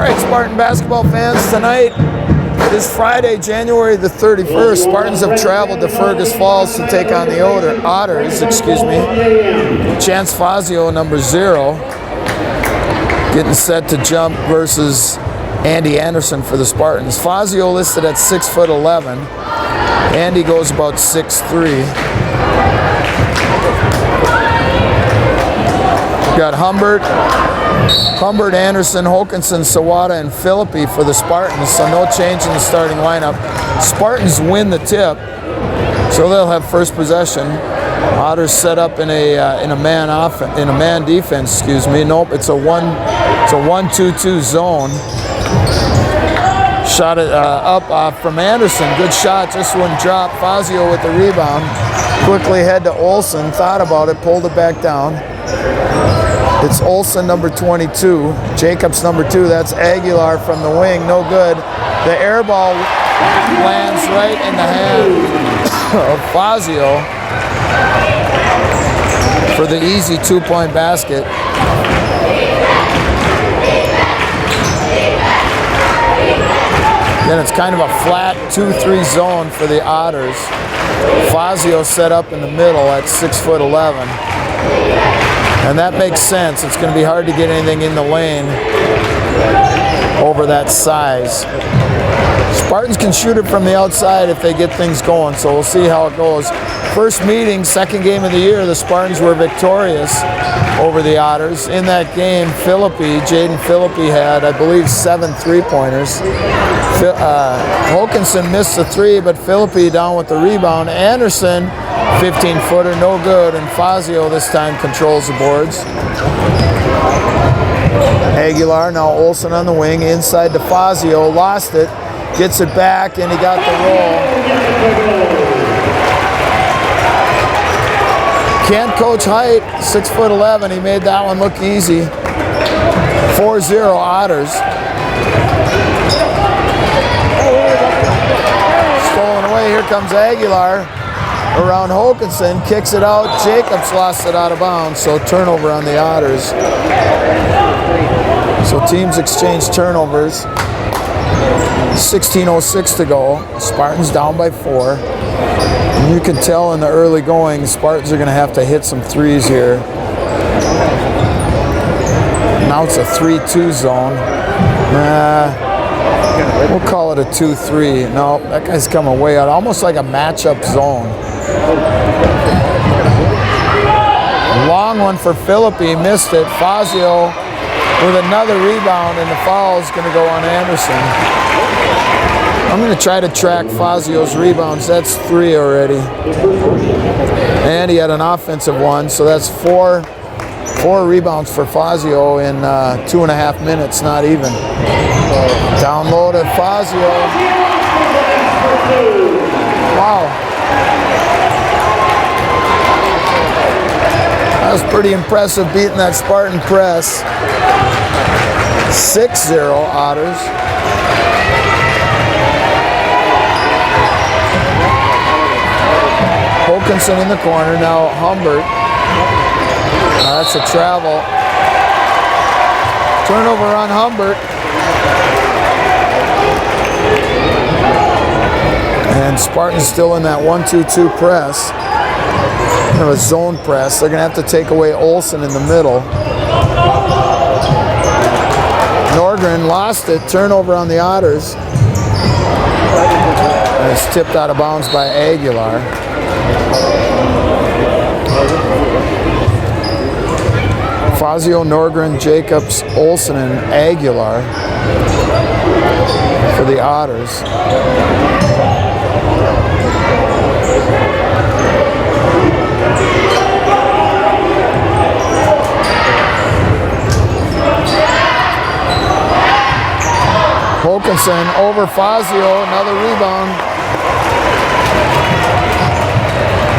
right, Spartan basketball fans, tonight is Friday, January the 31st. Spartans have traveled to Fergus Falls to take on the Otters, Chance Fazio, number 0, getting set to jump versus Andy Anderson for the Spartans. Fazio listed at 6'11". Andy goes about 6'3". Got Humbert, Anderson, Hokanson, Sawada, and Philippi for the Spartans, so no change in the starting lineup. Spartans win the tip, so they'll have first possession. Otters set up in a man defense. Nope, it's a 1-2-2 zone. Shot it up from Anderson. Good shot, just wouldn't drop. Fazio with the rebound. Quickly head to Olsen. Thought about it, pulled it back down. It's Olsen, number 22. Jacobs, number 2. That's Aguilar from the wing. No good. The air ball lands right in the hand of Fazio for the easy 2-point basket. Then it's kind of a flat 2-3 zone for the Otters. Fazio set up in the middle at 6'11". And that makes sense. It's going to be hard to get anything in the lane over that size. Spartans can shoot it from the outside if they get things going, so we'll see how it goes. First meeting, second game of the year, the Spartans were victorious over the Otters. In that game, Jaden Philippi had, I believe, 7 3-pointers. Hokanson missed the 3, but Philippi down with the rebound. Anderson, 15-footer, no good, and Fazio this time controls the boards. Aguilar, now Olsen on the wing, inside to Fazio, lost it, gets it back, and he got the roll. Can't coach height, 6'11". He made that one look easy. 4-0 Otters. Stolen away, here comes Aguilar around Hokanson, kicks it out. Jacobs lost it out of bounds, so turnover on the Otters. So teams exchange turnovers. 16:06 to go. Spartans down by 4. And you can tell in the early going, Spartans are going to have to hit some threes here. Now it's a 3-2 zone. We'll call it a 2-3. No, that guy's coming way out, almost like a matchup zone. Long one for Philippi, missed it. Fazio with another rebound, and the foul is going to go on Anderson. I'm going to try to track Fazio's rebounds. That's 3 already. And he had an offensive one, so that's 4 rebounds for Fazio in 2.5 minutes, not even. Down low to Fazio. Wow. That was pretty impressive, beating that Spartan press. 6-0 Otters. Hokanson in the corner, now Humbert. That's a travel. Turnover on Humbert. And Spartans still in that 1-2-2 press. Kind of a zone press. They're going to have to take away Olsen in the middle. Norgren lost it. Turnover on the Otters. And it's tipped out of bounds by Aguilar. Fazio, Norgren, Jacobs, Olsen, and Aguilar for the Otters. Hokanson over Fazio, another rebound.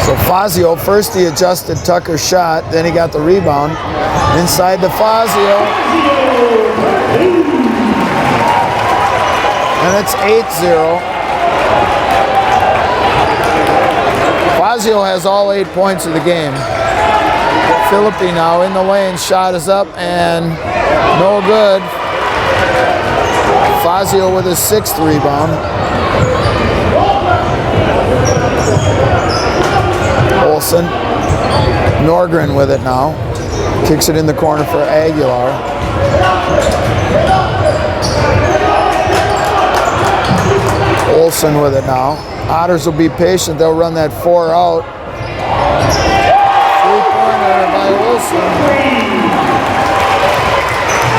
So Fazio, first he adjusted Tucker's shot, then he got the rebound. Inside to Fazio. And it's 8-0. Fazio has all 8 points of the game. Philippi now in the lane, shot is up and no good. Fazio with his 6th rebound. Olsen. Norgren with it now. Kicks it in the corner for Aguilar. Olsen with it now. Otters will be patient. They'll run that 4 out. Three-pointer by Olsen.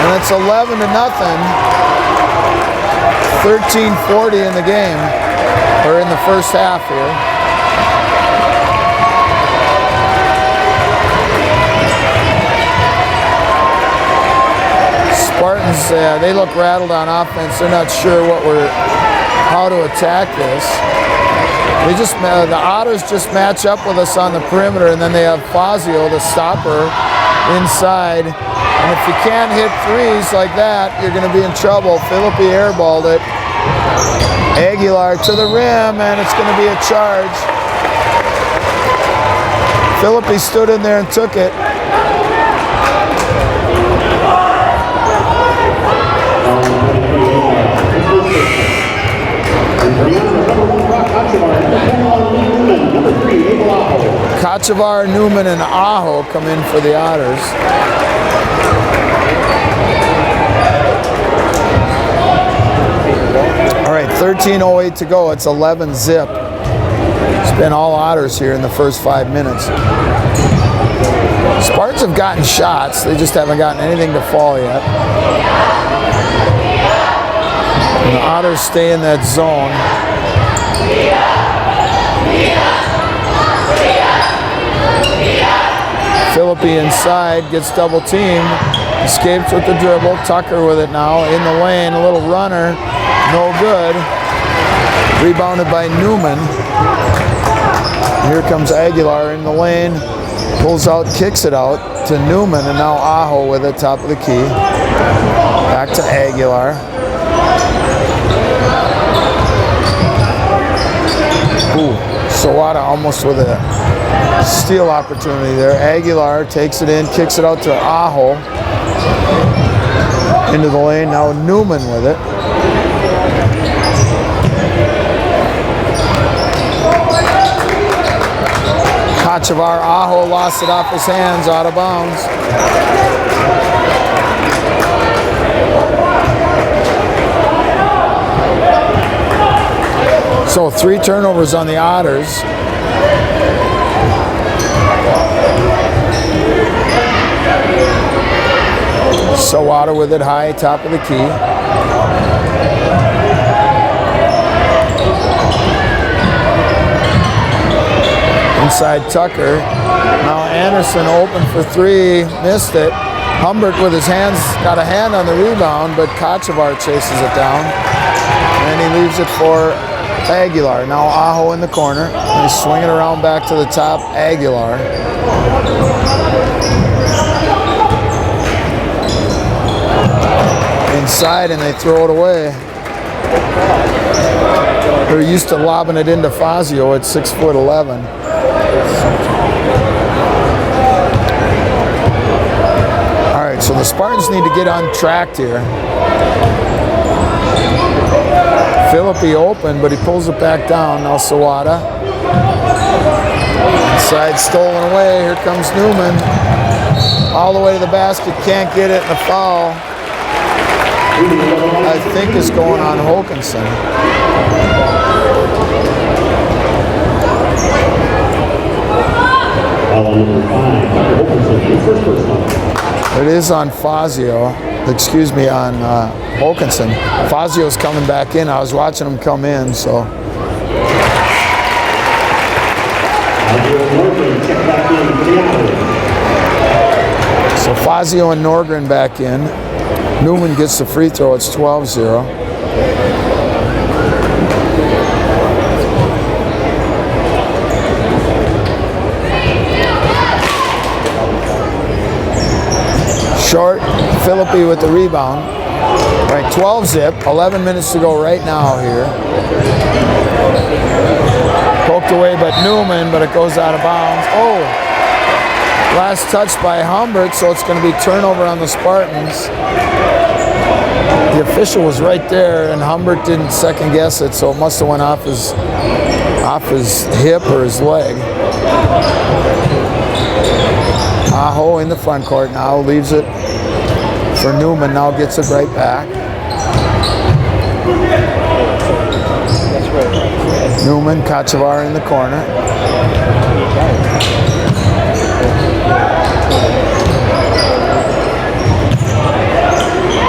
And it's 11-0. 13:40 in the game, or in the first half here. Spartans, they look rattled on offense. They're not sure how to attack this. The Otters just match up with us on the perimeter, and then they have Fazio, the stopper, inside. And if you can't hit threes like that, you're going to be in trouble. Philippi airballed it. Aguilar to the rim, and it's going to be a charge. Philippi stood in there and took it. Kachevar, Newman, and Aho come in for the Otters. All right, 13:08 to go. It's 11-zip. It's been all Otters here in the first 5 minutes. Spartans have gotten shots. They just haven't gotten anything to fall yet. And the Otters stay in that zone. Philippi inside, gets double teamed, escapes with the dribble. Tucker with it now, in the lane, a little runner, no good. Rebounded by Newman. Here comes Aguilar in the lane, pulls out, kicks it out to Newman, and now Aho with it, top of the key. Back to Aguilar. Ooh, Sawada almost with a steal opportunity there. Aguilar takes it in, kicks it out to Aho. Into the lane, now Newman with it. Kachevar, Aho lost it off his hands, out of bounds. So 3 turnovers on the Otters. Sawada with it high, top of the key. Inside Tucker. Now Anderson open for 3, missed it. Humbert with his hands, got a hand on the rebound, but Kachevar chases it down. And he leaves it for Aguilar. Now Aho in the corner. He's swinging around back to the top. Aguilar. Inside, and they throw it away. They're used to lobbing it into Fazio at 6'11". All right, so the Spartans need to get untracked here. Philippi open, but he pulls it back down. Now Sawada. Inside, stolen away. Here comes Newman. All the way to the basket, can't get it, and a foul, I think, is going on Hokanson. It is on Fazio. Excuse me, on Hokanson. Fazio's coming back in. I was watching him come in, so. So Fazio and Norgren back in. Newman gets the free throw. It's 12-0. Short, Philippi with the rebound. Right, 12-zip, 11 minutes to go right now here. Poked away by Newman, but it goes out of bounds. Oh, last touch by Humbert, so it's going to be turnover on the Spartans. The official was right there, and Humbert didn't second guess it, so it must have went off his hip or his leg. Aho in the front court now, leaves it for Newman, now gets it right back. Newman, Kachavar in the corner.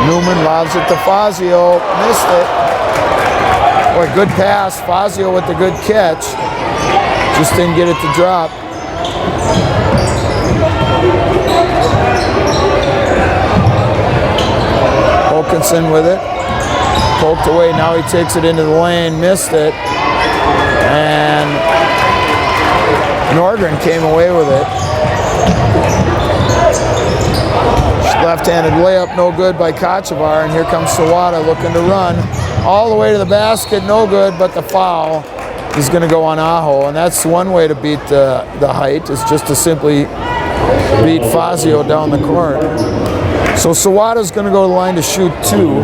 Newman lobs it to Fazio, missed it. Boy, good pass, Fazio with the good catch. Just didn't get it to drop. Wilkinson with it. Poked away, now he takes it into the lane, missed it. And Nordgren came away with it. Left-handed layup, no good by Kachavar, and here comes Sawada looking to run. All the way to the basket, no good, but the foul is going to go on Aho, and that's one way to beat the height, is just to simply beat Fazio down the court. So Sawada's going to go to the line to shoot 2.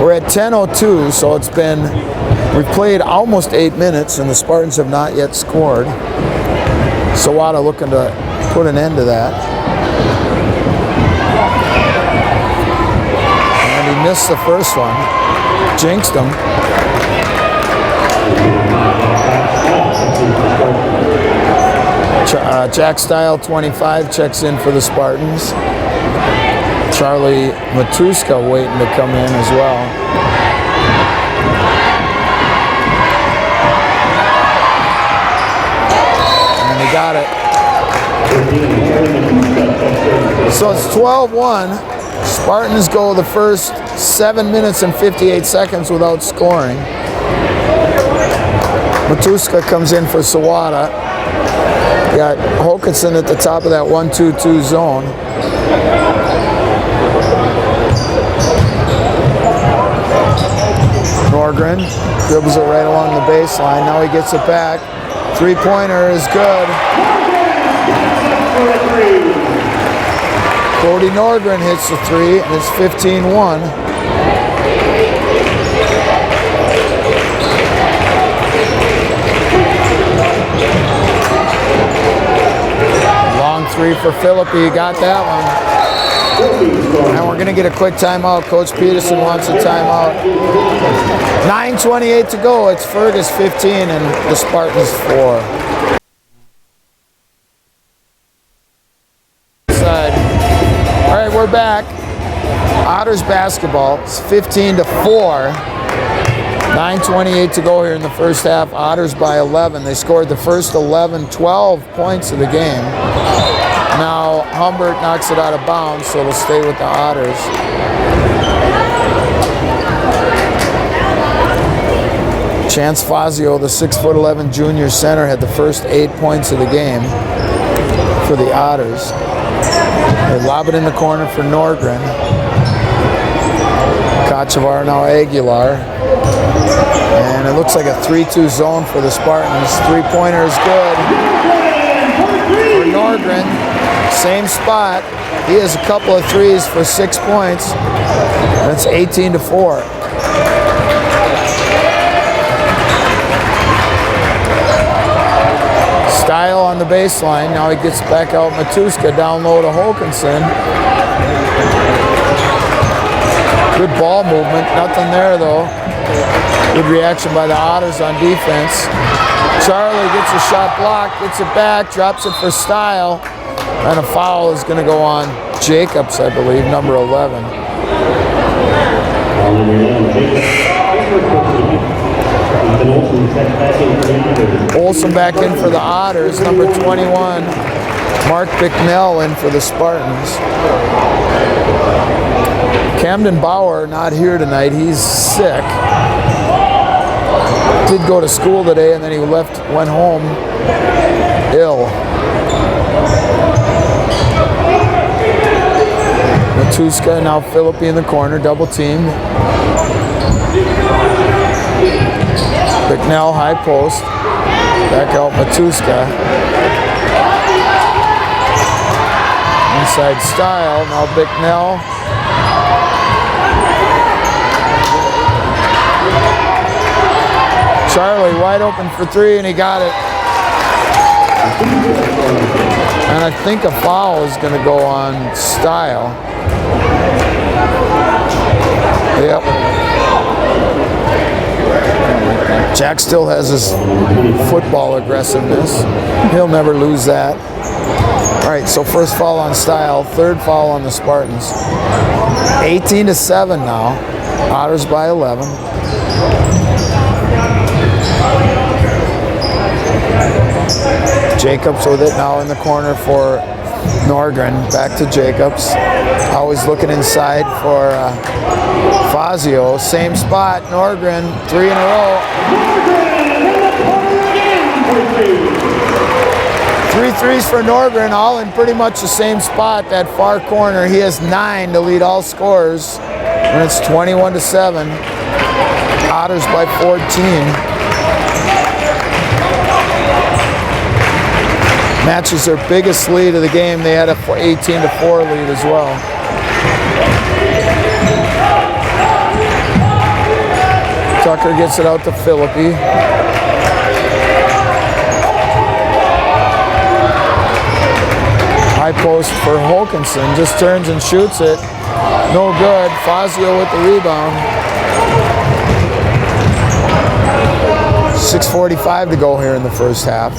We're at 10:02, so we've played almost 8 minutes, and the Spartans have not yet scored. Sawada looking to put an end to that. And he missed the first one. Jinxed him. Jack Style, 25, checks in for the Spartans. Charlie Matuska waiting to come in as well. And he got it. So it's 12-1. Spartans go the first 7 minutes and 58 seconds without scoring. Matuska comes in for Sawada. Got Hokinson at the top of that 1-2-2 zone. Nordgren dribbles it right along the baseline. Now he gets it back. Three-pointer is good. Cody Nordgren hits the three, and it's 15-1. Long three for Philippi, got that one. And we're going to get a quick timeout. Coach Peterson wants a timeout. 9:28 to go. It's Fergus 15 and the Spartans 4. All right, we're back. Otters basketball. It's 15-4. 9:28 to go here in the first half. Otters by 11. They scored the first 12 points of the game. Now Humbert knocks it out of bounds, so it'll stay with the Otters. Chance Fazio, the 6'11" junior center, had the first 8 points of the game for the Otters. They lob it in the corner for Nordgren. Kachavar, now Aguilar. And it looks like a 3-2 zone for the Spartans. Three-pointer is good for Nordgren. Same spot. He has a couple of threes for 6 points. That's 18-4. Style on the baseline. Now he gets back out Matuska. Down low to Hokinson. Good ball movement. Nothing there though. Good reaction by the Otters on defense. Charlie gets a shot blocked, gets it back, drops it for Style. And a foul is going to go on Jacobs, I believe, number 11. Olsen back in for the Otters, number 21. Mark Bicknell in for the Spartans. Camden Bauer not here tonight. He's sick. Did go to school today, and then he went home ill. Matuska, now Philippi in the corner, double teamed. Bicknell, high post. Back out Matuska. Inside Style, now Bicknell. Charlie wide open for three, and he got it. And I think a foul is going to go on Style. Yep. Jack still has his football aggressiveness. He'll never lose that. All right, so first foul on Style, third foul on the Spartans. 18-7 now. Otters by 11. Jacobs with it now in the corner for Norgren. Back to Jacobs. Always looking inside for Fazio. Same spot. Norgren, 3 in a row. 3 threes for Norgren, all in pretty much the same spot, that far corner. He has 9 to lead all scorers. And it's 21-7. Otters by 14. Matches their biggest lead of the game. They had a 18-4 lead as well. Tucker gets it out to Philippi. High post for Holkinson. Just turns and shoots it. No good. Fazio with the rebound. 6:45 to go here in the first half.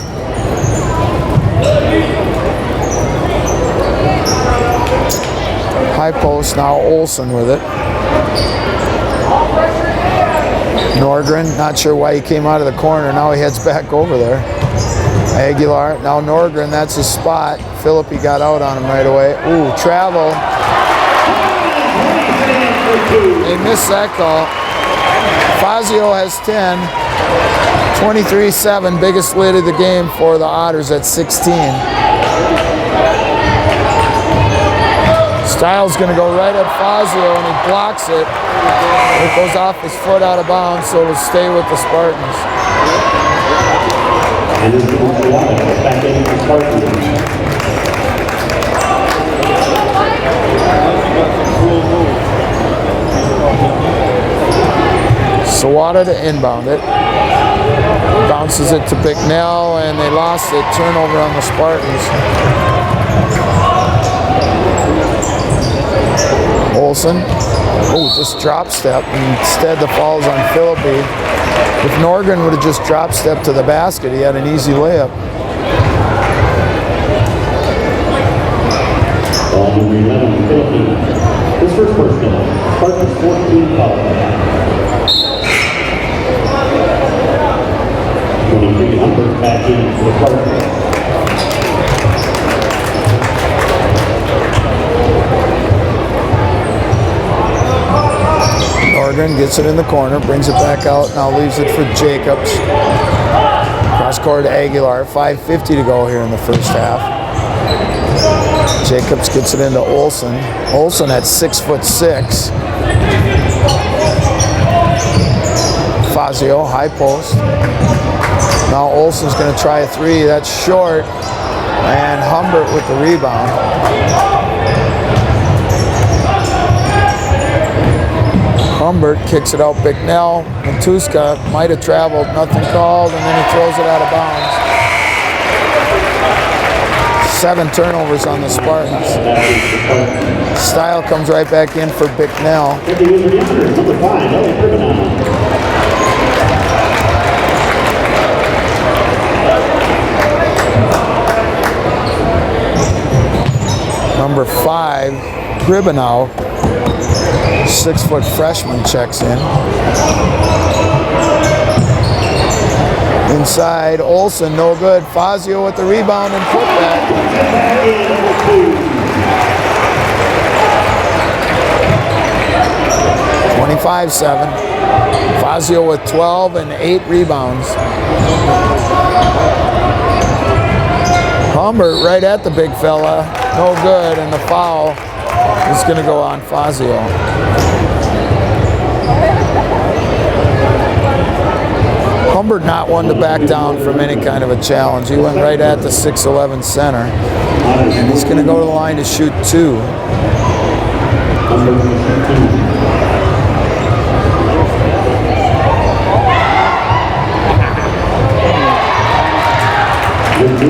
High post now, Olsen with it. Norgren, not sure why he came out of the corner. Now he heads back over there. Aguilar, now Norgren, that's his spot. Philippi got out on him right away. Ooh, travel. They missed that call. Fazio has 10. 23-7, biggest lead of the game for the Otters at 16. Styles going to go right at Fazio, and he blocks it. It goes off his foot out of bounds, so it'll stay with the Spartans. And this is back in the Spartans. Sawada to inbound it. Bounces it to Bicknell, and they lost it. Turnover on the Spartans. Olsen. Oh, just drop step. Instead, the foul's on Philippi. If Norgren would have just drop stepped to the basket, he had an easy layup. Ball number 11, Philippi. This first personal. Spartans 14 foul. 23 Humbert back in for the Spartans. Norgren gets it in the corner, brings it back out, now leaves it for Jacobs. Cross court to Aguilar, 5:50 to go here in the first half. Jacobs gets it into Olsen. Olsen at 6'6". Fazio, high post. Now Olsen's going to try a three. That's short. And Humbert with the rebound. Humbert kicks it out. Bicknell. Matuska might have traveled. Nothing called. And then he throws it out of bounds. 7 turnovers on the Spartans. Style comes right back in for Bicknell. Number 5, Gribenow, 6-foot freshman, checks in. Inside, Olsen, no good. Fazio with the rebound and putback. 25-7. Fazio with 12 and 8 rebounds. Humbert right at the big fella. No good, and the foul is going to go on Fazio. Humbert not one to back down from any kind of a challenge. He went right at the 6'11" center. And he's going to go to the line to shoot 2. Got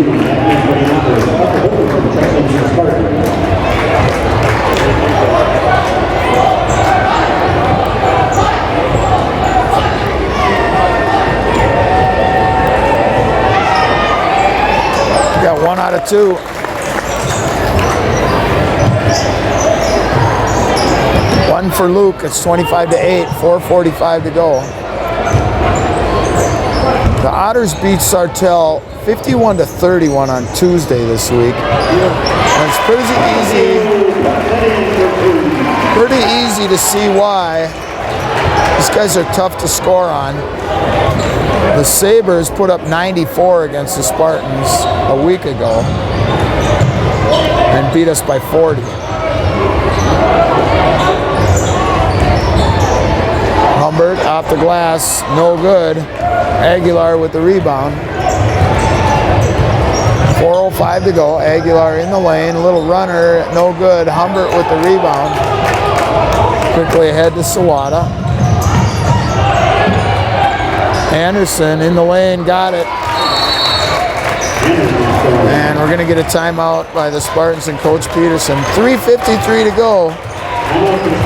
1 out of 2. One for Luke. It's 25-8. 4:45 to go. The Otters beat Sartell 51-31 on Tuesday this week. And it's pretty easy to see why. These guys are tough to score on. The Sabres put up 94 against the Spartans a week ago and beat us by 40. Humbert off the glass, no good. Aguilar with the rebound. 4:05 to go. Aguilar in the lane, a little runner, no good. Humbert with the rebound. Quickly ahead to Sawada. Anderson in the lane, got it. And we're going to get a timeout by the Spartans and Coach Peterson. 3:53 to go.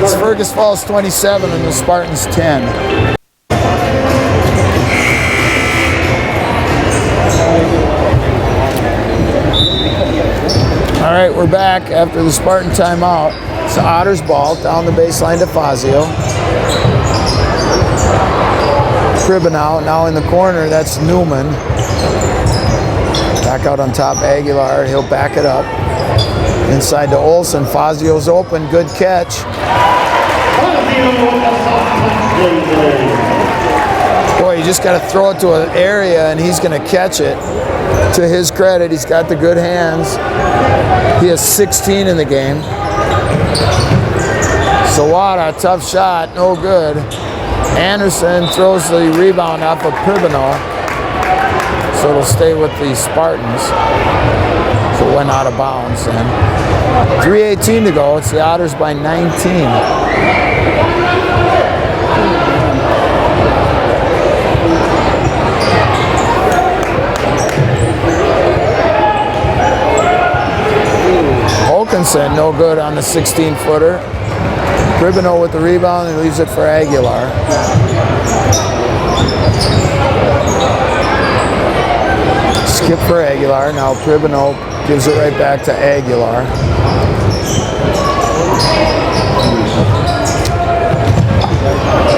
It's Fergus Falls 27 and the Spartans 10. All right, we're back after the Spartan timeout. It's the Otters ball down the baseline to Fazio. Cribanow now in the corner, that's Newman. Back out on top, Aguilar, he'll back it up. Inside to Olsen, Fazio's open, good catch. Boy, you just got to throw it to an area and he's going to catch it. To his credit, he's got the good hands. He has 16 in the game. Sawada, tough shot, no good. Anderson throws the rebound off of Cribanow. So it'll stay with the Spartans. So it went out of bounds then. 3:18 to go. It's the Otters by 19. Holkinson, no good on the 16-footer. Cribanow with the rebound and leaves it for Aguilar. Skip for Aguilar. Now Cribanow gives it right back to Aguilar.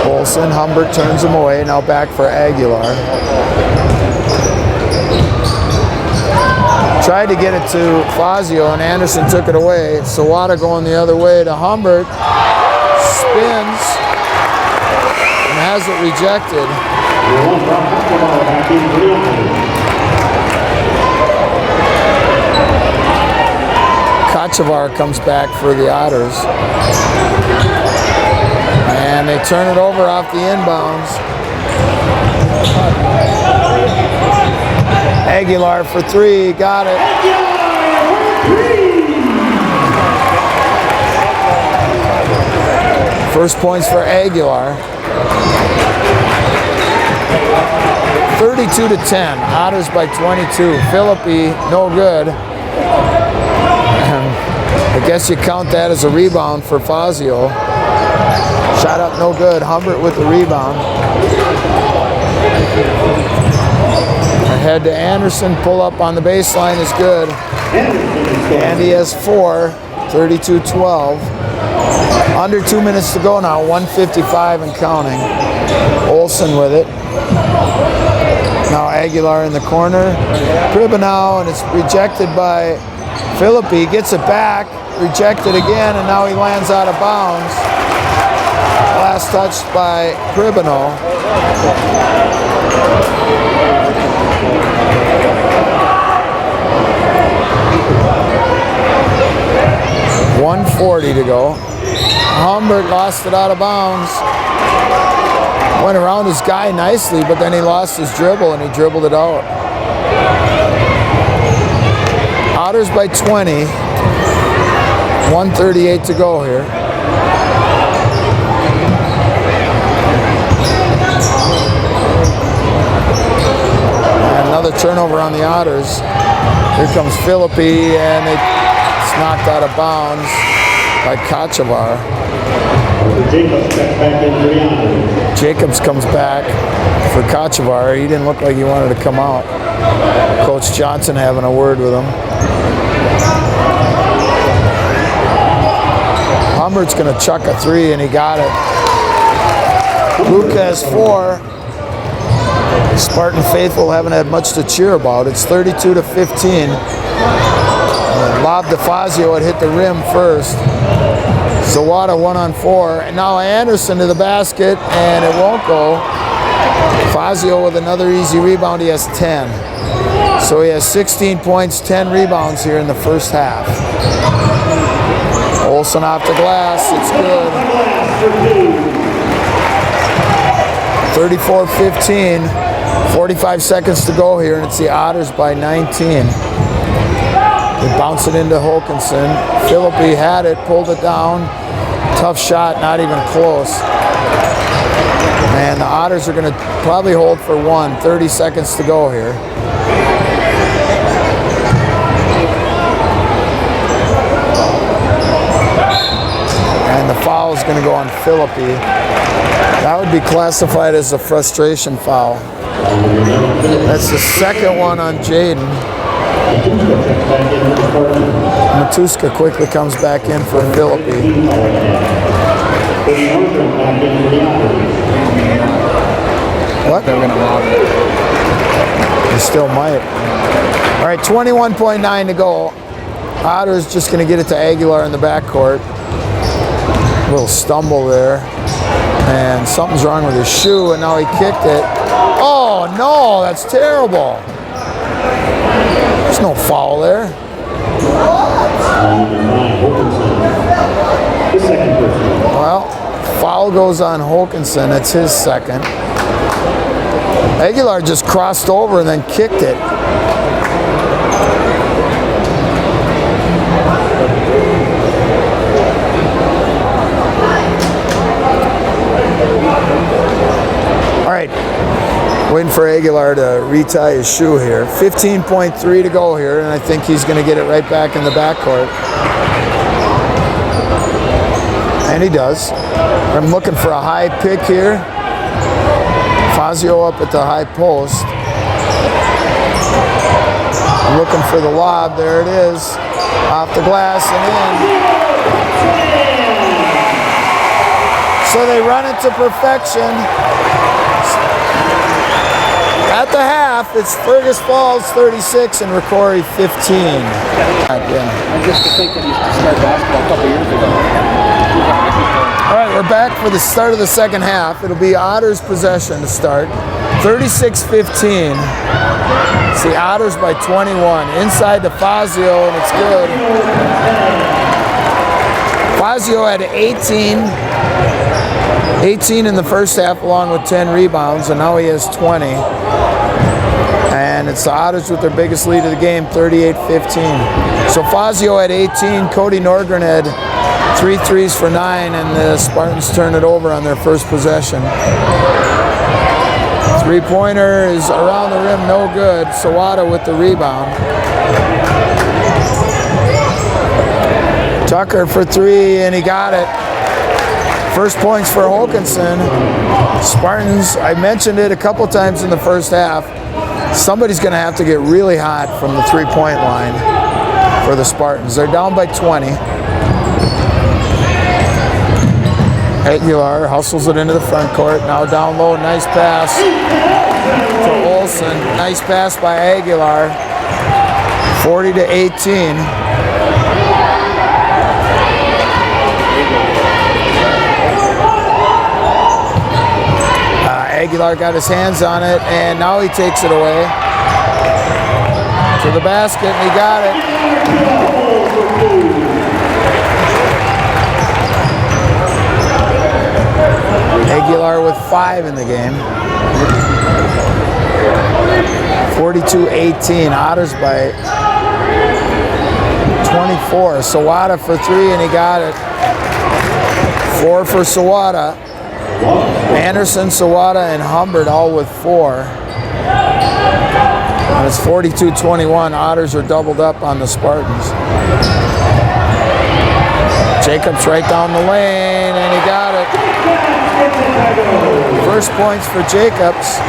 Olsen, Humbert turns him away. Now back for Aguilar. Tried to get it to Fazio and Anderson took it away. Sawada going the other way to Humbert. Spins and has it rejected. Kochevar comes back for the Otters. And they turn it over off the inbounds. Aguilar for 3, got it. First points for Aguilar. 32-10. Otters by 22. Philippi, no good. I guess you count that as a rebound for Fazio. Shot up, no good. Humbert with the rebound. Ahead to Anderson. Pull up on the baseline is good. And he has 4. 32-12. Under 2 minutes to go now, 1:55 and counting. Olsen with it. Now Aguilar in the corner. Cribanow, and it's rejected by Philippi. Gets it back, rejected again, and now he lands out of bounds. Last touched by Cribanow. .140 to go. Humbert lost it out of bounds. Went around his guy nicely, but then he lost his dribble and he dribbled it out. Otters by 20. 1:38 to go here. And Another turnover on the Otters. Here comes Philippi, and it's knocked out of bounds by Kachavar. Jacobs comes back for Kachavar. He didn't look like he wanted to come out. Coach Johnson having a word with him. Humbert's going to chuck a 3, and he got it. Luke has 4. Spartan faithful haven't had much to cheer about. It's 32-15. Lob to Fazio, it hit the rim first. Zawada 1-on-4, and now Anderson to the basket, and it won't go. Fazio with another easy rebound. He has 10. So he has 16 points, 10 rebounds here in the first half. Olsen off the glass, it's good. 34-15, 45 seconds to go here, and it's the Otters by 19. They bounce it into Hokanson. Philippi had it, pulled it down. Tough shot, not even close. And the Otters are going to probably hold for 1. 30 seconds to go here. And the foul is going to go on Philippi. That would be classified as a frustration foul. That's the second one on Jaden. Matuska quickly comes back in for Philippi. What? They're going to lob it. They still might. All right, 21.9 to go. Otter's just going to get it to Aguilar in the backcourt. A little stumble there. And something's wrong with his shoe, and now he kicked it. Oh, no, that's terrible. There's no foul there. Well, foul goes on Hokanson. It's his second. Aguilar just crossed over and then kicked it. All right. Waiting for Aguilar to retie his shoe here. 15.3 to go here, and I think he's going to get it right back in the backcourt. And he does. I'm looking for a high pick here. Fazio up at the high post. Looking for the lob. There it is. Off the glass and in. So they run it to perfection. At the half, it's Fergus Falls 36 and Rocori 15. Yeah. I just think that he used to start basketball a couple years ago. All right, we're back for the start of the second half. It'll be Otters' possession to start. 36-15. It's the Otters by 21. Inside to Fazio, and it's good. Fazio had 18 in the first half along with 10 rebounds, and now he has 20. And it's the Otters with their biggest lead of the game, 38-15. So Fazio had 18, Cody Norgren had 3 threes for 9, and the Spartans turn it over on their first possession. Three-pointer is around the rim, no good. Sawada with the rebound. Tucker for 3, and he got it. First points for Hokanson. Spartans, I mentioned it a couple times in the first half. Somebody's going to have to get really hot from the three-point line for the Spartans. They're down by 20. Aguilar hustles it into the front court. Now down low, nice pass to Olsen. Nice pass by Aguilar. 40-18. Aguilar got his hands on it, and now he takes it away to the basket, and he got it. Aguilar with 5 in the game. 42-18. Otters by 24. Sawada for 3, and he got it. 4 for Sawada. Anderson, Sawada, and Humbert all with 4. And it's 42-21. Otters are doubled up on the Spartans. Jacobs right down the lane, and he got it. First points for Jacobs.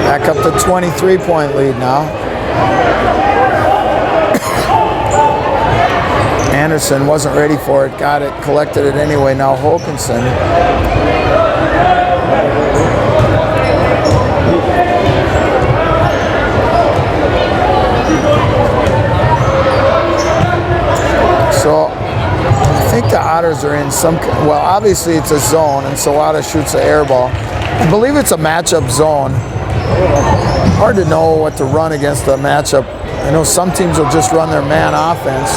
Back up to 23-point lead now. Anderson wasn't ready for it, got it, collected it anyway. Now Håkansson. So I think the Otters are in some, well, obviously it's a zone, and Sawada shoots an air ball. I believe it's a matchup zone. Hard to know what to run against the matchup. I know some teams will just run their man offense.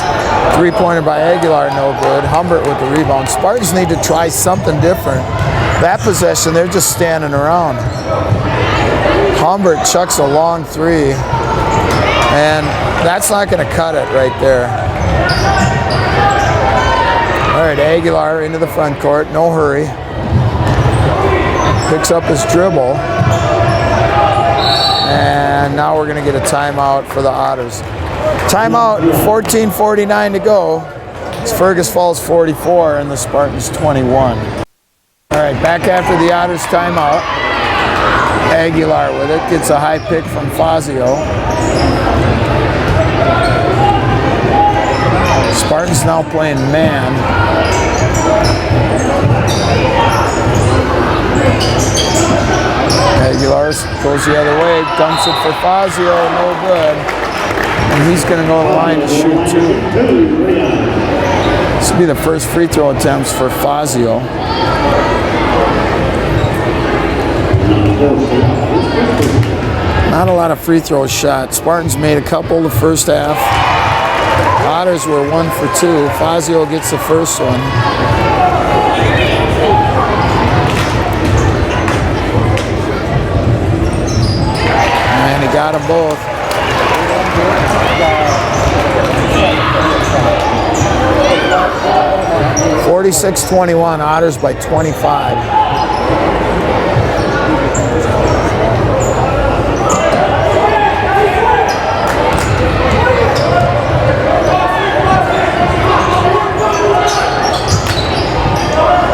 Three-pointer by Aguilar, no good. Humbert with the rebound. Spartans need to try something different. That possession, they're just standing around. Humbert chucks a long three, and that's not going to cut it right there. All right, Aguilar into the front court, no hurry. Picks up his dribble. And now we're going to get a timeout for the Otters. Timeout, 14:49 to go. It's Fergus Falls 44 and the Spartans 21. All right, back after the Otters timeout. Aguilar with it, gets a high pick from Fazio. Spartans now playing man. Aguilar goes the other way, dumps it for Fazio, no good. And he's going to go to the line to shoot two. This will be the first free throw attempts for Fazio. Not a lot of free throw shots. Spartans made a couple the first half. Otters were 1 for 2. Fazio gets the first one. And he got them both. (46-21), Otters by 25.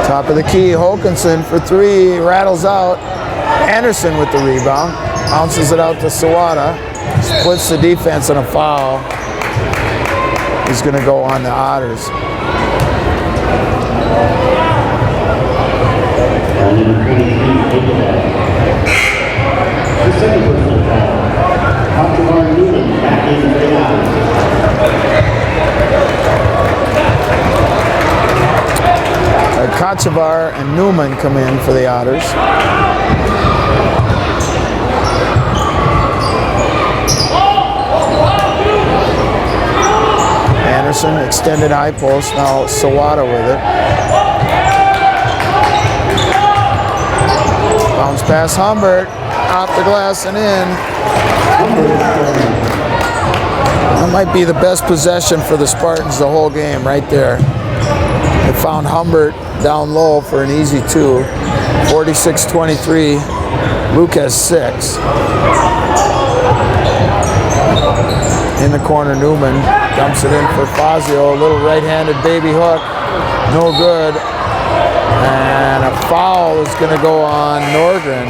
Top of the key, Håkansson for three, rattles out. Anderson with the rebound, bounces it out to Sawada, splits the defense and a foul. He's going to go on the Otters. Kachavar and Newman come in for the Otters. Anderson, extended high post, now Sawada with it. Bounce pass Humbert, off the glass and in. That might be the best possession for the Spartans the whole game right there. They found Humbert down low for an easy two. 46-23. Luke has 6. In the corner, Newman dumps it in for Fazio. A little right-handed baby hook. No good. And a foul is going to go on Nordgren.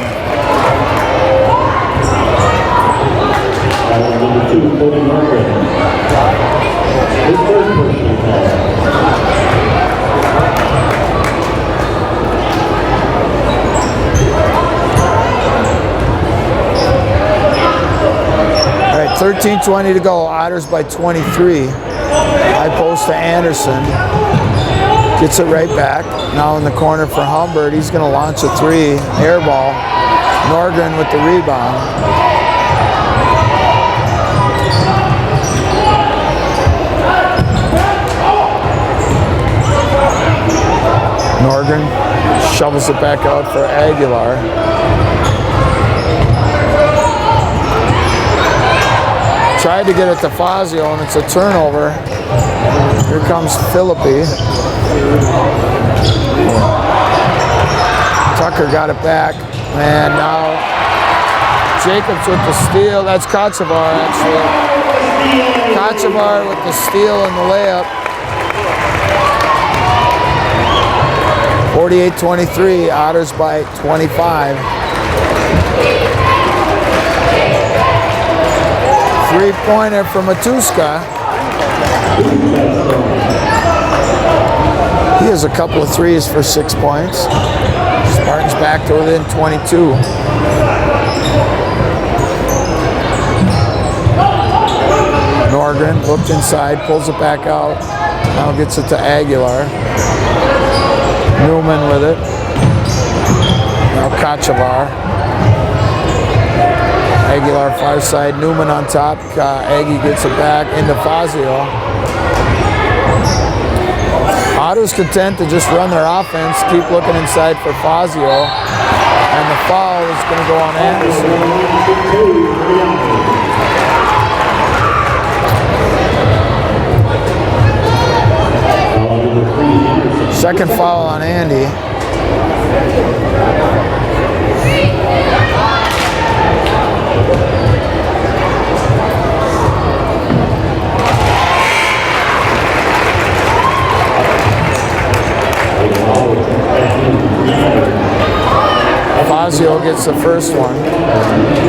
Number 2, Cody Nordgren. His first personal foul. All right, 13:20 to go. Otters by 23. High post to Anderson. Gets it right back. Now in the corner for Humbert. He's going to launch a three. Air ball. Nordgren with the rebound. Nordgren shovels it back out for Aguilar. Tried to get it to Fazio, and it's a turnover. Here comes Philippi. Tucker got it back, and now Jacobs with the steal. That's Kochevar, actually. Kochevar with the steal and the layup. 48-23, Otters by 25. Three-pointer from Matuska. He has a couple of threes for 6 points. Spartans back to within 22. Norgren looked inside, pulls it back out. Now gets it to Aguilar. Newman with it. Now Kochevar. Aguilar far side. Newman on top. Aggie gets it back into Fazio. Otto's content to just run their offense, keep looking inside for Fazio. And the foul is going to go on Anderson. Second foul on Andy. Fazio gets the first one.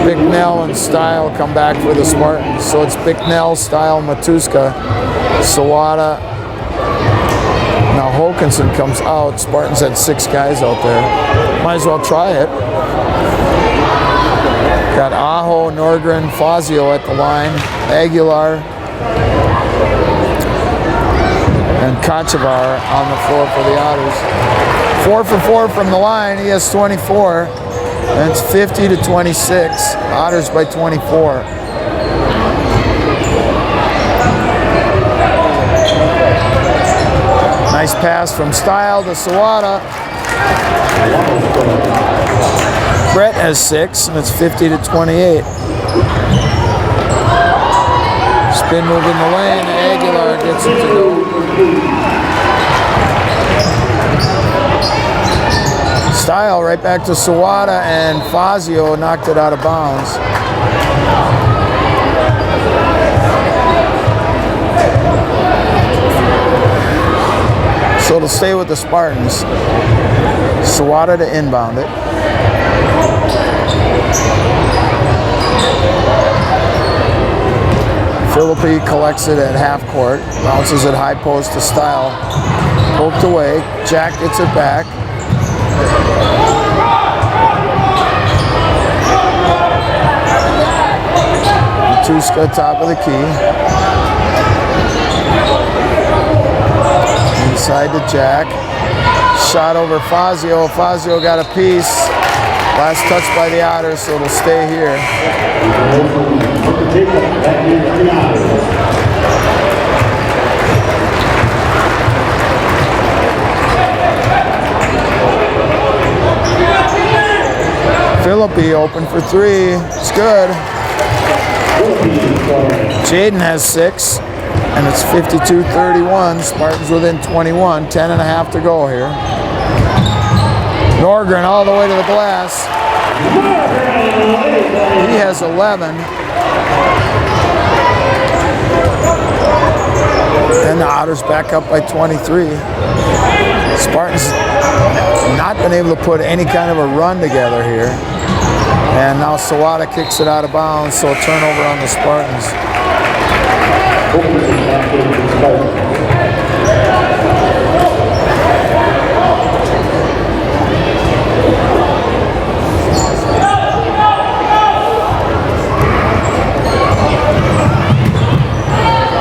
Bicknell and Style come back for the Spartans. So it's Bicknell, Style, Matuska, Sawada. Now Hokinson comes out. Spartans had 6 guys out there. Might as well try it. Got Aho, Norgren, Fazio at the line. Aguilar and Kochevar on the floor for the Otters. 4 for 4 from the line. He has 24. And it's 50-26. Otters by 24. Nice pass from Style to Sawada. Brett has 6, and it's 50-28. Spin move in the lane. Aguilar gets it to go. Style right back to Sawada, and Fazio knocked it out of bounds. So it'll stay with the Spartans. Sawada to inbound it. Philippi collects it at half court. Bounces it high post to Style. Poked away. Jack gets it back. Matuska top of the key. Inside to Jack. Shot over Fazio. Fazio got a piece. Last touch by the Otters, so it'll stay here. Philippi open for 3. It's good. Jaden has 6. And it's 52-31. Spartans within 21. 10.5 to go here. Norgren all the way to the glass. He has 11. And the Otters back up by 23. Spartans not been able to put any kind of a run together here. And now Sawada kicks it out of bounds, so a turnover on the Spartans.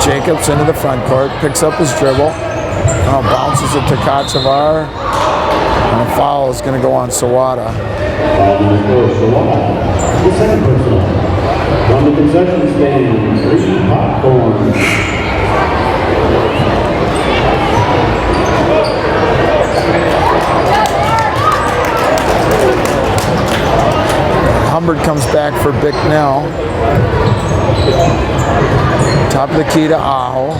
Jacobs into the front court, picks up his dribble, bounces it to Kochevar, and a foul is going to go on Sawada. The second personal. From the concession stand, 3 popcorn. Humbert comes back for Bicknell. Top of the key to Aho.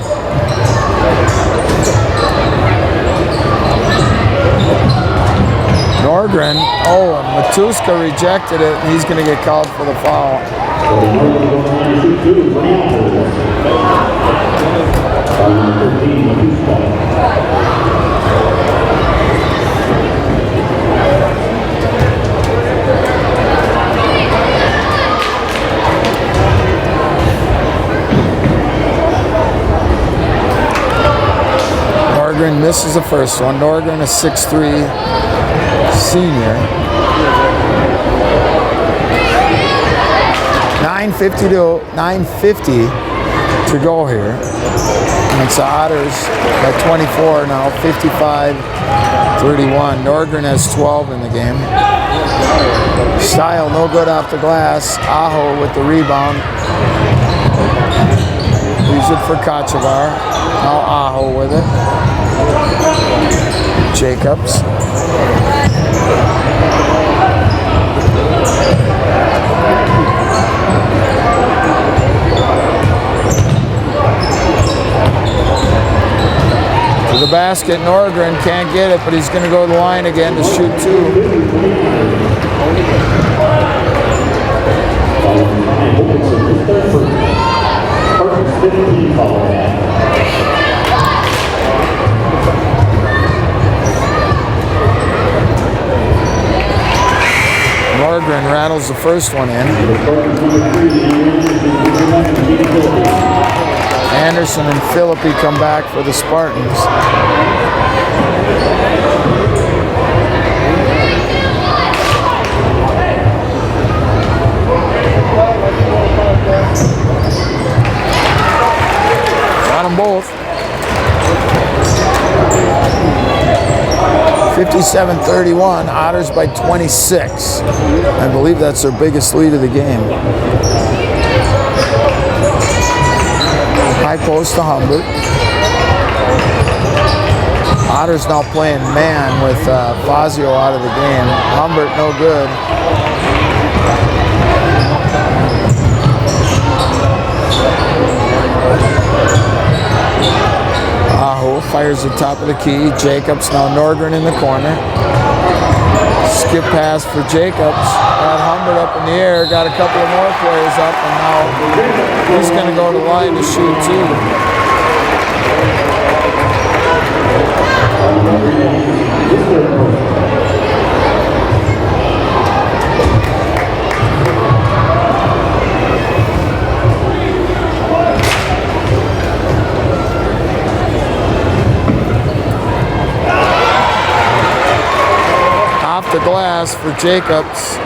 Norgren, and Matuska rejected it, and he's going to get called for the foul. Norgren misses the first one. Norgren, a 6'3" senior. 9:50 to go here. And it's the Otters by 24 now, 55-31. Norgren has 12 in the game. Style no good off the glass. Aho with the rebound. Use it for Kachavar. Now Aho with it. Jacobs. To the basket, Norgren can't get it, but he's going to go to the line again to shoot two. Norgren rattles the first one in. Anderson and Philippi come back for the Spartans. Got them both. 57-31, Otters by 26. I believe that's their biggest lead of the game. High post to Humbert. Otters now playing man with Fazio out of the game. Humbert no good. Aho fires the top of the key. Jacobs, now Norgren in the corner. Skip pass for Jacobs. Got Humbert up in the air. Got a couple of more players up, and now he's going to go to the line to shoot two. The glass for Jacobs.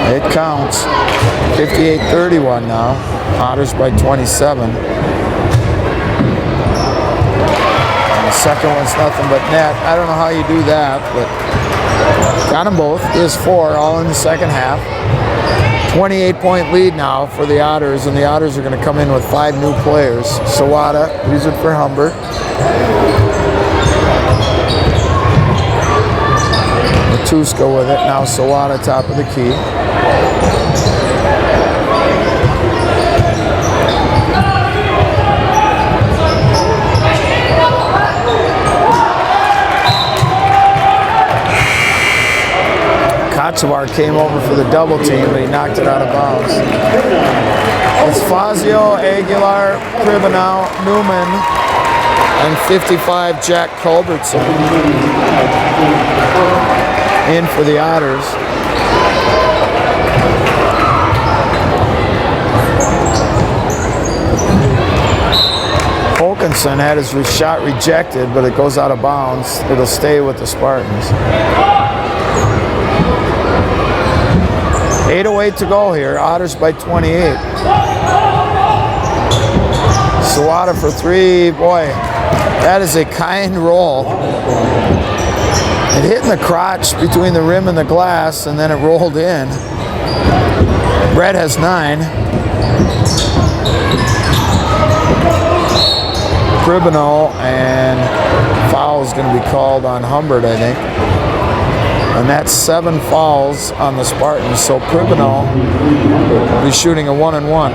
It counts. 58-31 now. Otters by 27. And the second one's nothing but net. I don't know how you do that, but got them both. Is 4 all in the second half. 28-point lead now for the Otters, and the Otters are going to come in with 5 new players. Sawada, use it for Humbert. Matuska with it. Now Sawada top of the key. Kachavar came over for the double team, but he knocked it out of bounds. It's Fazio, Aguilar, Pribanow, Newman, and 55 Jack Culbertson in for the Otters. Wilkinson had his shot rejected, but it goes out of bounds. It'll stay with the Spartans. 8:08 to go here. Otters by 28. Sawada for 3. Boy, that is a kind roll. It hit in the crotch between the rim and the glass, and then it rolled in. Brett has 9. Pribanow, and foul is going to be called on Humbert, I think. And that's 7 fouls on the Spartans, so Pribanow will be shooting a 1-and-1.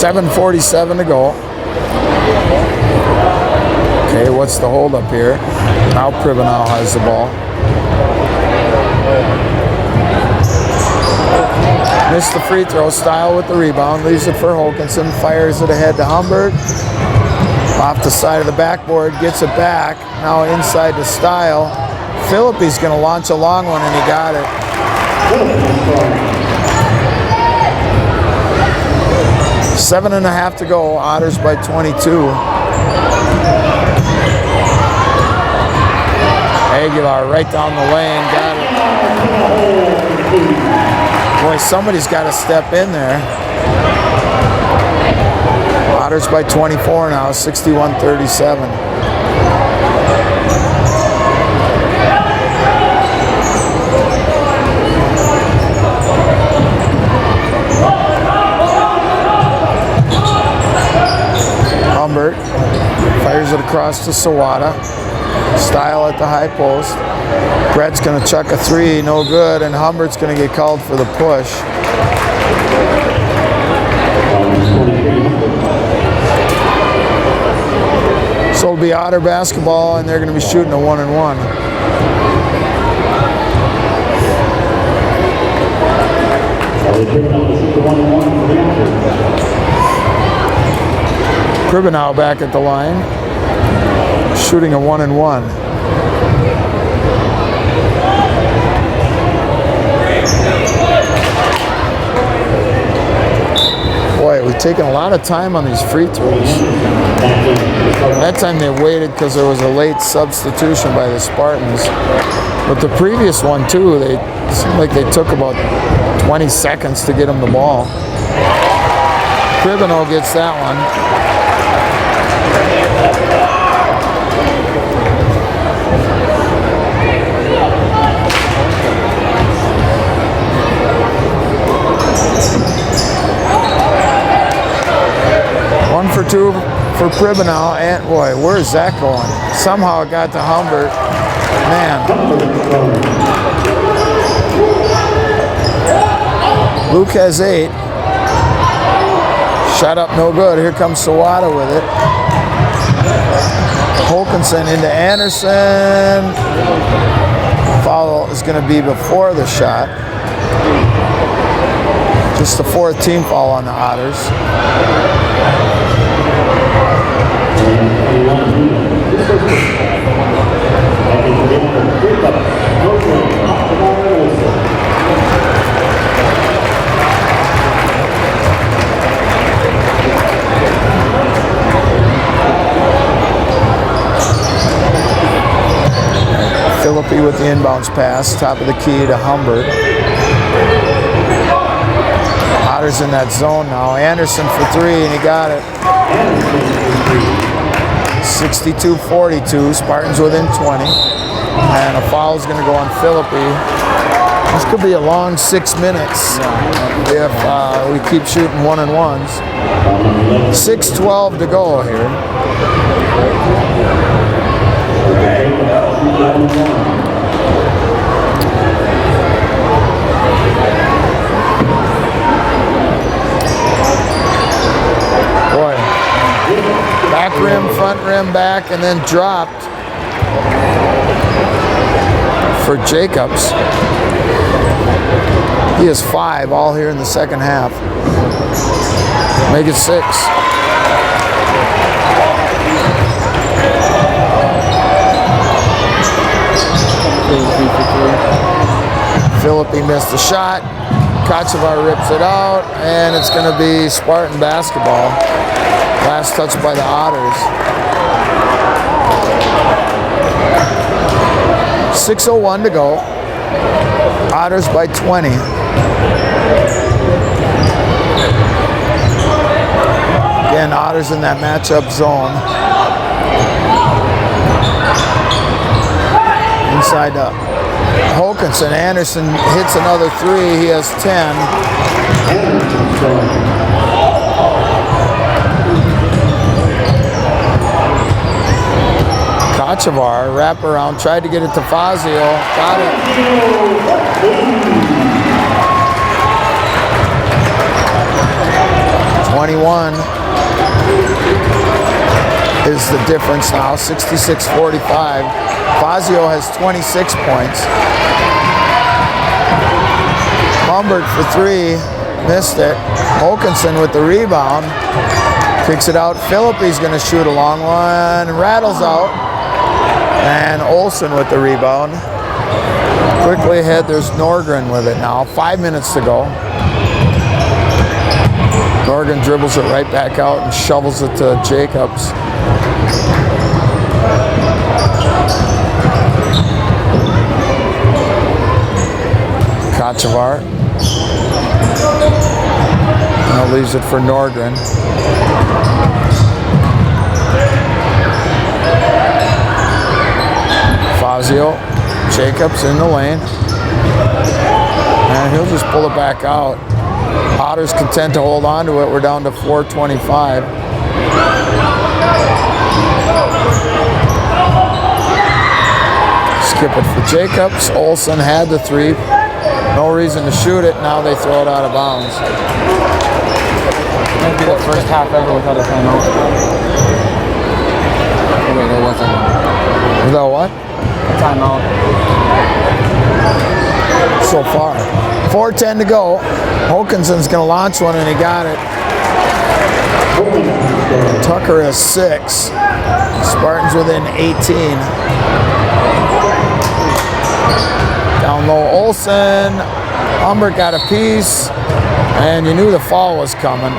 7:47 to go. Okay, what's the hold up here? Now Pribanow has the ball. Missed the free throw. Style with the rebound. Leaves it for Hokanson. Fires it ahead to Humbert. Off the side of the backboard. Gets it back. Now inside to Style. Phillippe's going to launch a long one, and he got it. 7.5 to go. Otters by 22. Aguilar right down the lane. Got it. Boy, somebody's got to step in there. Otters by 24 now, 61-37. Humbert fires it across to Sawada. Style at the high post. Brett's going to chuck a three, no good, and Humbert's going to get called for the push. So it'll be Otter basketball, and they're going to be shooting a 1-and-1. Pribanow back at the line, shooting a 1-and-1. Boy, we've taken a lot of time on these free throws. That time they waited because there was a late substitution by the Spartans. But the previous one too, it seemed like they took about 20 seconds to get him the ball. Pribanow gets that one. One for two for Pribanow, and boy, where's that going? Somehow it got to Humbert. Man. Luke has 8. Shot up no good. Here comes Sawada with it. Hokanson into Anderson. Foul is going to be before the shot. Just the 4th team foul on the Otters. Phillippe with the inbounds pass, top of the key to Humbert. Otters in that zone now. Anderson for 3, and he got it. 62-42. Spartans within 20. And a foul is going to go on Phillippe. This could be a long 6 minutes if we keep shooting 1-and-1s. 6:12 to go here. Boy, back rim, front rim, back, and then dropped for Jacobs. He has 5 all here in the second half. Make it 6. Phillippe missed the shot. Kochevar rips it out, and it's going to be Spartan basketball. Last touch by the Otters. 6:01 to go. Otters by 20. Again, Otters in that matchup zone. Inside up. Hokanson. Anderson hits another 3. He has 10. Kochevar, wraparound, tried to get it to Fazio. Got it. 28 21 is the difference now, 66-45. Fazio has 26 points. Humbert for 3, missed it. Hokanson with the rebound, kicks it out. Phillippe's going to shoot a long one, rattles out. And Olsen with the rebound. Quickly ahead, there's Norgren with it now. 5 minutes to go. Norgren dribbles it right back out and shovels it to Jacobs. Kochevar. Now leaves it for Norgren. Fazio, Jacobs in the lane. And he'll just pull it back out. Otters content to hold on to it. We're down to 4:25. Skip it for Jacobs. Olsen had the 3. No reason to shoot it. Now they throw it out of bounds. That'd be the first half ever without a timeout. Oh, wait, there wasn't. Without what? A timeout. So far. 4:10 to go. Hokanson's going to launch one, and he got it. Tucker has 6. Spartans within 18. Down low, Olsen. Humbert got a piece, and you knew the foul was coming.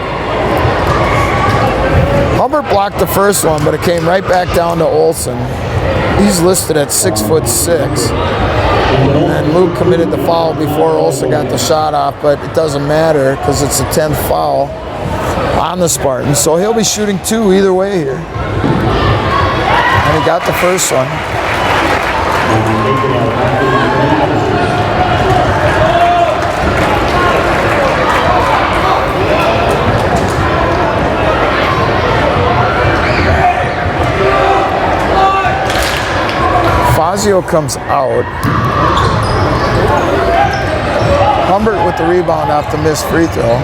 Humbert blocked the first one, but it came right back down to Olsen. He's listed at 6'6". And Luke committed the foul before Olsen got the shot off, but it doesn't matter because it's the 10th foul on the Spartans. So he'll be shooting 2 either way here. And he got the first one. Fazio comes out. Humbert with the rebound off the missed free throw.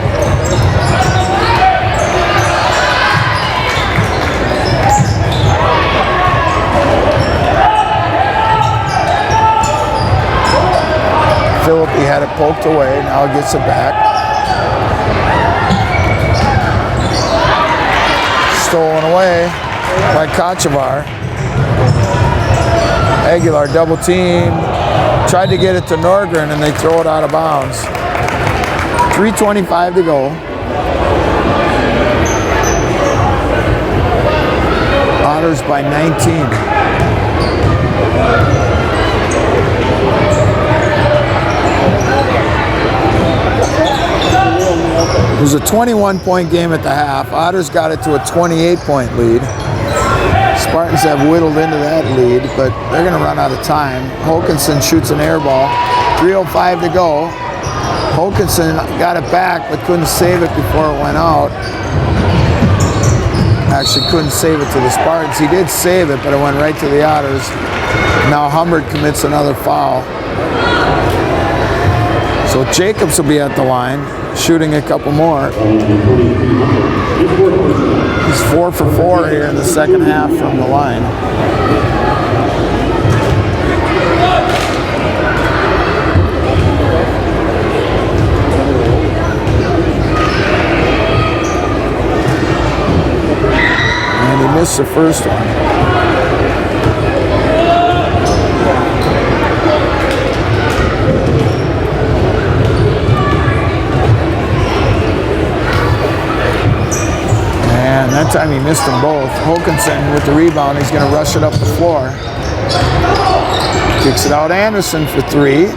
Phillippe had it poked away, now gets it back. Stolen away by Kochevar. Aguilar double team. Tried to get it to Norgren and they throw it out of bounds. 3:25 to go. Otters by 19. It was a 21-point game at the half. Otters got it to a 28-point lead. Spartans have whittled into that lead, but they're going to run out of time. Hokanson shoots an air ball. 3:05 to go. Hokanson got it back, but couldn't save it before it went out. Actually, couldn't save it to the Spartans. He did save it, but it went right to the Otters. Now Humbert commits another foul. So Jacobs will be at the line, shooting a couple more. He's 4 for 4 here in the second half from the line. And he missed the first one. And that time he missed them both. Hokanson with the rebound, he's going to rush it up the floor. Kicks it out, Anderson for 3.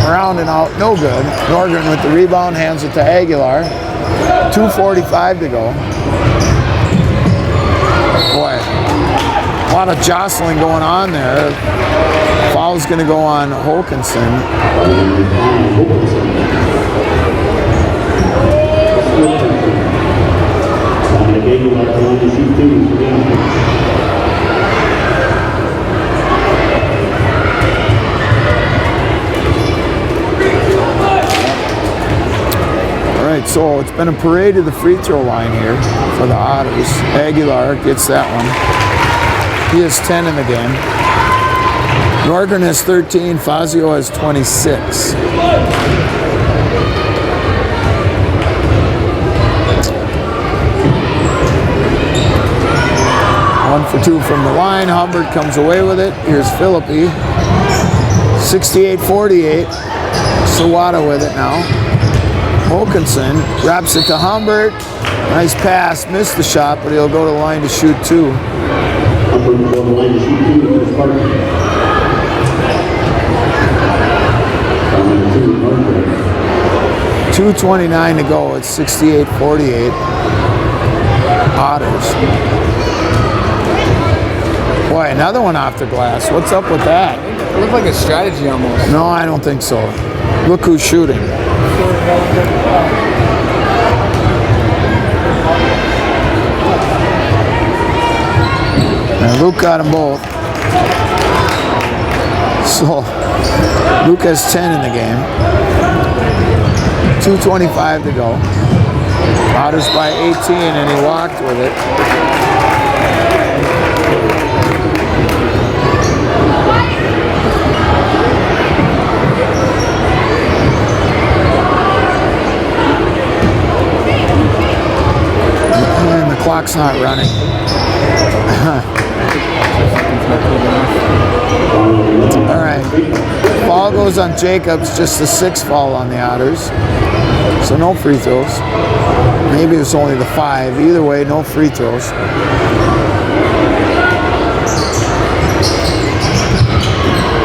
Around and out, no good. Norgren with the rebound, hands it to Aguilar. 2:45 to go. Boy, a lot of jostling going on there. Foul's going to go on Hokanson. All right, so So it's been a parade of the free throw line here for the Otters. Aguilar gets that one. He has 10 in the game. Norgren has 13. Fazio has 26. One for two from the line. Humbert comes away with it. Here's Philippi. 68-48. Sawada with it now. Wilkinson wraps it to Humbert. Nice pass. Missed the shot, but he'll go to the line to shoot two. Humbert will go to the line to shoot two for the Spartans. 2:29 to go. It's 68-48. Otters. Boy, another one off the glass. What's up with that? It looked like a strategy almost. No, I don't think so. Look who's shooting. And Luke got them both. So, Luke has 10 in the game. 2:25 to go. Otters by 18, and he walked with it. And the clock's not running. All right. Foul goes on Jacobs, just the 6th foul on the Otters. So no free throws. Maybe it's only the 5. Either way, no free throws.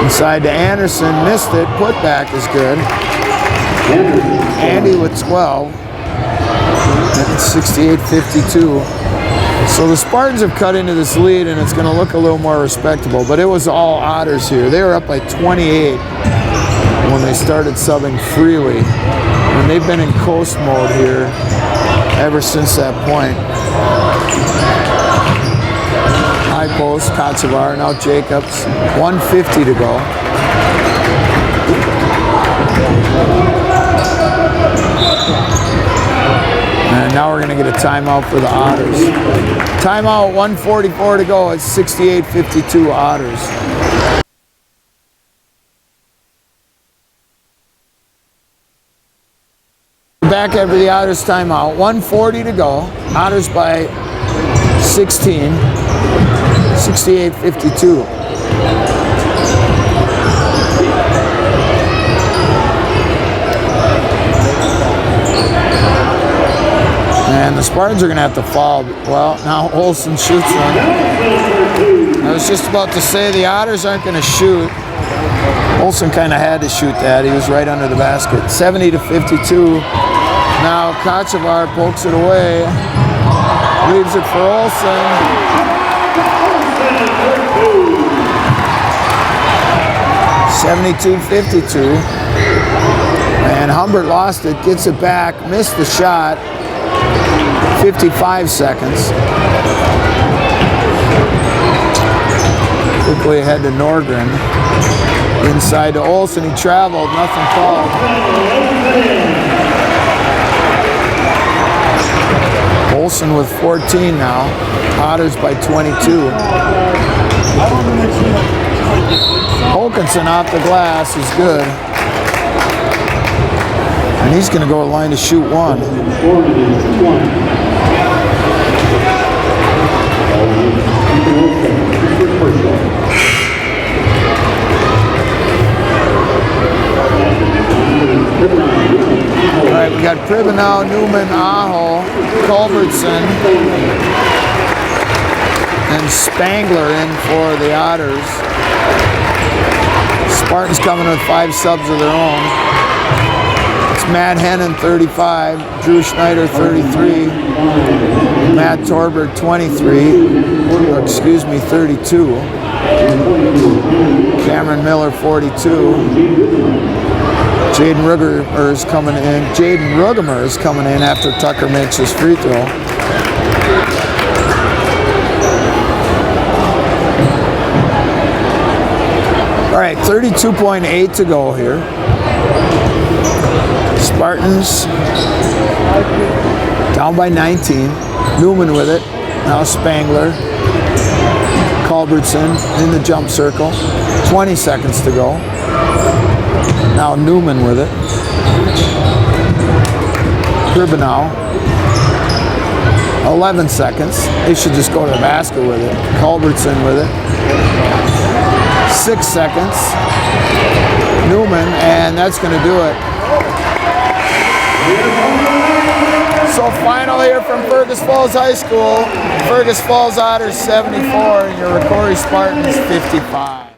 Inside to Anderson, missed it. Putback is good. Andy with 12. It's 68-52. So the Spartans have cut into this lead, and it's going to look a little more respectable. But it was all Otters here. They were up by 28 when they started subbing freely. And they've been in coast mode here ever since that point. High post, Katsavar, now Jacobs. 1:50 to go. And now we're going to get a timeout for the Otters. Timeout, 1:44 to go. It's 68-52 Otters. Back after the Otters timeout. 1:40 to go. Otters by 16. 68-52. And the Spartans are going to have to foul. Well, now Olsen shoots one. I was just about to say the Otters aren't going to shoot. Olsen kind of had to shoot that. He was right under the basket. 70-52. Now Kachavar pokes it away. Leaves it for Olsen. 72-52. And Humbert lost it, gets it back, missed the shot. 55 seconds. Quickly ahead to Norgren. Inside to Olsen, he traveled, nothing called. Olsen with 14 now. Otters by 22. Wilkinson off the glass is good. And he's going to go to the line to shoot one. All right, we got Pribanow, Newman, Aho, Culbertson, and Spangler in for the Otters. Spartans coming with 5 subs of their own. It's Matt Hennon, 35, Drew Schneider, 33, Matt Torberg, 32, Cameron Miller, 42, Jaden Rugemer is coming in after Tucker makes his free throw. All right, 32.8 to go here. Spartans Down by 19. Newman with it. Now Spangler. Culbertson in the jump circle. 20 seconds to go. Now Newman with it. Gribanow. 11 seconds. They should just go to the basket with it. Culbertson with it. 6 seconds. Newman, and that's going to do it. So final here from Fergus Falls High School. Fergus Falls Otters 74 and your Rocori Spartans 55.